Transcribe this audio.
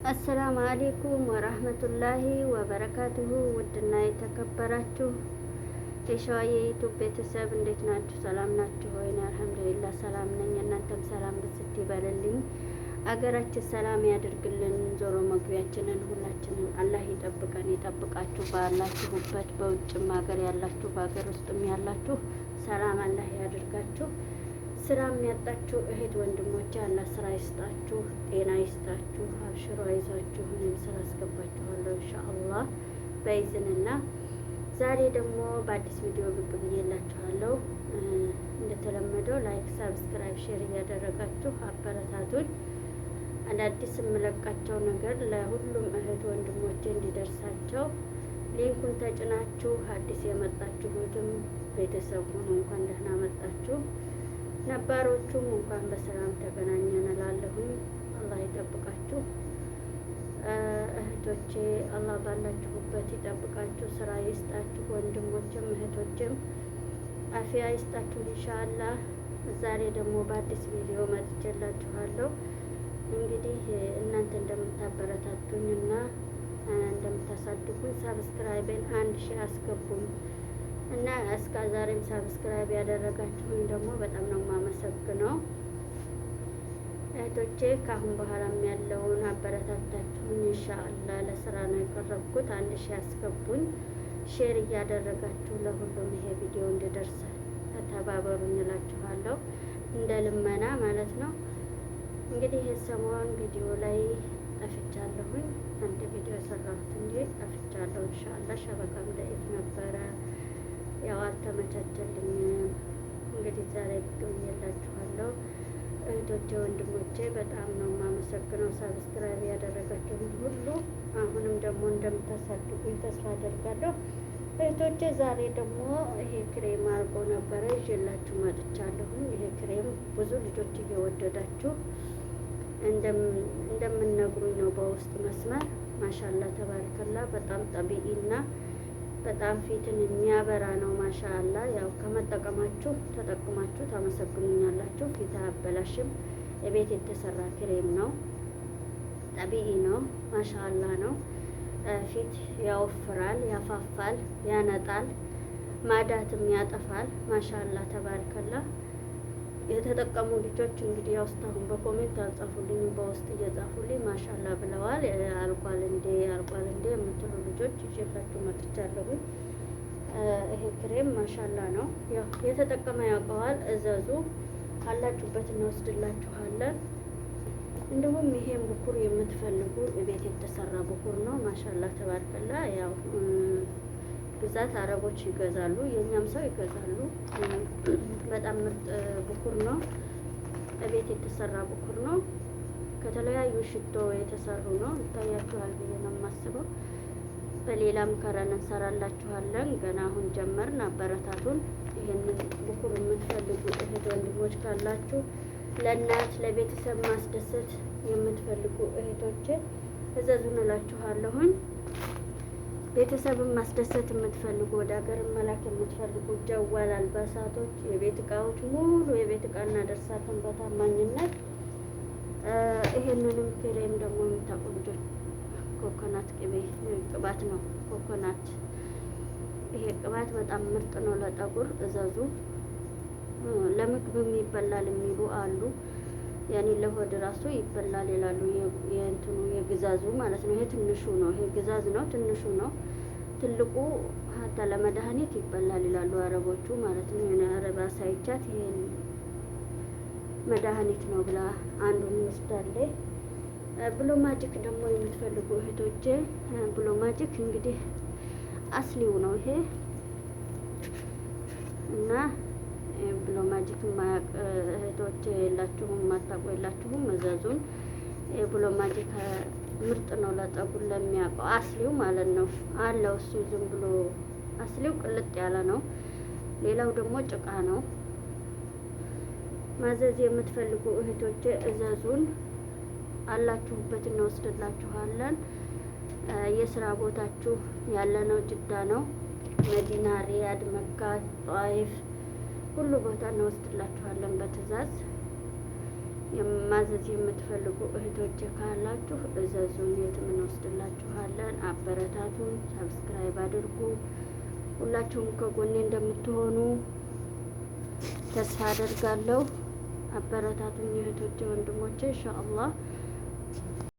አሰላሙ አሌይኩም ወራህመቱላሂ ወበረካቱሁ። ውድና የተከበራችሁ የሸዋዬ ዩቱብ ቤተሰብ እንዴት ናችሁ? ሰላም ናችሁ ወይ? አልሐምዱሊላህ ሰላም ነኝ። እናንተም ሰላም ብስት ይበልልኝ። አገራችን ሰላም ያድርግልን። ዞሮ መግቢያችንን ሁላችንን አላህ ይጠብቀን፣ ይጠብቃችሁ። ባላችሁበት በውጭም ሀገር ያላችሁ በሀገር ውስጥም ያላችሁ ሰላም አላህ ያድርጋችሁ። ስራ የሚያጣችሁ እህት ወንድሞቼ አላህ ስራ ይስጣችሁ፣ ጤና ይስጣችሁ። አብሽሮ አይዟችሁ። እኔም ስራ አስገባችኋለሁ ኢንሻአላህ በይዝንና። ዛሬ ደግሞ በአዲስ ቪዲዮ ብቅ ብዬላችኋለሁ። እንደተለመደው ላይክ፣ ሰብስክራይብ፣ ሼር እያደረጋችሁ አበረታቱኝ። አዳዲስ የምለቃቸው ነገር ለሁሉም እህት ወንድሞቼ እንዲደርሳቸው ሊንኩን ተጭናችሁ አዲስ የመጣችሁትም ቤተሰብ ሁኑ። እንኳን ደህና መጣችሁ። ነባሮቹም እንኳን በሰላም ተገናኘን እላለሁኝ። አላህ ይጠብቃችሁ እህቶቼ። አላህ ባላችሁበት ይጠብቃችሁ፣ ስራ ይስጣችሁ። ወንድሞችም እህቶችም አፊያ ይስጣችሁ ኢንሻአላህ። ዛሬ ደግሞ በአዲስ ቪዲዮ መጥቼላችኋለሁ። እንግዲህ እናንተ እንደምታበረታቱኝ እና እንደምታሳድጉኝ ሰብስክራይቤን 1000 አስገቡኝ እና እስከ ዛሬም ሰብስክራይብ ያደረጋችሁኝ ደግሞ በጣም ነው የማመሰግነው እህቶቼ። ከአሁን በኋላም ያለውን አበረታታችሁኝ ኢንሻአላህ። ለስራ ነው የቀረብኩት። 1000 ያስገቡኝ። ሼር እያደረጋችሁ ለሁሉም ይሄ ቪዲዮ እንዲደርስ ተባበሩኝ እላችኋለሁ። እንደ ልመና ማለት ነው። እንግዲህ የሰሞን ቪዲዮ ላይ ጠፍቻለሁኝ። አንድ ቪዲዮ የሰራሁት እንጂ ጠፍቻለሁ ኢንሻአላህ። ሸበካም ደኢፍ ነበረ፣ ያው አልተመቻቸልኝም። እንግዲህ ዛሬ ብቅ ብዬላችኋለሁ እህቶቼ ወንድሞቼ። በጣም ነው የማመሰግነው ሰብስክራይብ ያደረጋችሁኝ ሁሉ። አሁንም ደግሞ እንደምታሳድጉኝ ተስፋ አደርጋለሁ እህቶቼ። ዛሬ ደግሞ ይሄ ክሬም አርጎ ነበረ ይዤላችሁ መጥቻለሁኝ። ይሄ ክሬም ብዙ ልጆች እየወደዳችሁ እንደምነግሩኝ ነው በውስጥ መስመር። ማሻላ ተባረከላ። በጣም ጠቢኢና በጣም ፊትን የሚያበራ ነው። ማሻአላ። ያው ከመጠቀማችሁ ተጠቅማችሁ ታመሰግኑኛላችሁ። ፊት አያበላሽም። የቤት የተሰራ ክሬም ነው። ጠቢኢ ነው። ማሻአላ ነው። ፊት ያወፍራል፣ ያፋፋል፣ ያነጣል፣ ማዳትም ያጠፋል። ማሻአላ ተባረከላ። የተጠቀሙ ልጆች እንግዲህ ያው እስካሁን በኮሜንት አልጻፉልኝ፣ በውስጥ እየጻፉልኝ ማሻአላ ብለዋል። አልቋል እንዴ የምትሉ ልጆች ይዤላችሁ መጥቻለሁኝ። ይሄ ክሬም ማሻአላ ነው። ያው የተጠቀመ ያውቀዋል። እዘዙ፣ አላችሁበት እንወስድላችኋለን። እንዲሁም ይሄን ብኩር የምትፈልጉ ቤት የተሰራ ብኩር ነው። ማሻአላ ተባርከላ። ያው ብዛት አረቦች ይገዛሉ፣ የኛም ሰው ይገዛሉ። በጣም ምርጥ ብኩር ነው። ቤት የተሰራ ብኩር ነው። ከተለያዩ ሽቶ የተሰሩ ነው። ይታያችኋል ብዬ ነው የማስበው። በሌላም ከረን እንሰራላችኋለን። ገና አሁን ጀመርን። አበረታቱን። ይሄንን ብኩር የምትፈልጉ እህት ወንድሞች ካላችሁ ለእናት ለቤተሰብ ማስደሰት የምትፈልጉ እህቶች እዘዙን እላችኋለሁኝ። ቤተሰብን ማስደሰት የምትፈልጉ ወደ ሀገር መላክ የምትፈልጉ ጀዋል፣ አልባሳቶች፣ የቤት እቃዎች ሙሉ የቤት እቃ እናደርሳለን በታማኝነት። ይሄንንም ክሬም ደግሞ የምታውቁ ልጆች ኮኮናት ቅባት ነው። ኮኮናት ይሄ ቅባት በጣም ምርጥ ነው ለጠጉር። እዘዙ። ለምግብም ይበላል የሚሉ አሉ። ያኔ ለሆድ ራሱ ይበላል ይላሉ። የእንትኑ የግዛዙ ማለት ነው። ይሄ ትንሹ ነው። ይሄ ግዛዝ ነው፣ ትንሹ ነው። ትልቁ ሀታ ለመድኃኒት ይበላል ይላሉ አረቦቹ ማለት ነው። የኔ አረባ ሳይቻት ይሄን መድኃኒት ነው ብላ አንዱን ወስዳለች። ብሎ ማጂክ ደግሞ የምትፈልጉ እህቶቼ ብሎ ማጂክ እንግዲህ አስሊው ነው ይሄ እና ብሎ ማጂክ ማያቅ እህቶቼ የላችሁም፣ ማታውቁ የላችሁም፣ እዘዙን። ብሎ ማጂክ ምርጥ ነው ለጠጉር ለሚያውቀው። አስሊው ማለት ነው አለው እሱ ዝም ብሎ አስሊው ቅልጥ ያለ ነው። ሌላው ደግሞ ጭቃ ነው። ማዘዝ የምትፈልጉ እህቶቼ እዘዙን፣ አላችሁበት እንወስድላችኋለን። የስራ ቦታችሁ ያለነው ጅዳ ነው። መዲና፣ ሪያድ፣ መካ፣ ጧይፍ ሁሉ ቦታ እንወስድላችኋለን በትዕዛዝ። ማዘዝ የምትፈልጉ እህቶች ካላችሁ እዘዙን፣ የትም እንወስድላችኋለን። አበረታቱን፣ ሰብስክራይብ አድርጉ። ሁላችሁም ከጎኔ እንደምትሆኑ ተስፋ አደርጋለሁ። አበረታቱኝ እህቶቼ፣ ወንድሞቼ ኢንሻአላህ።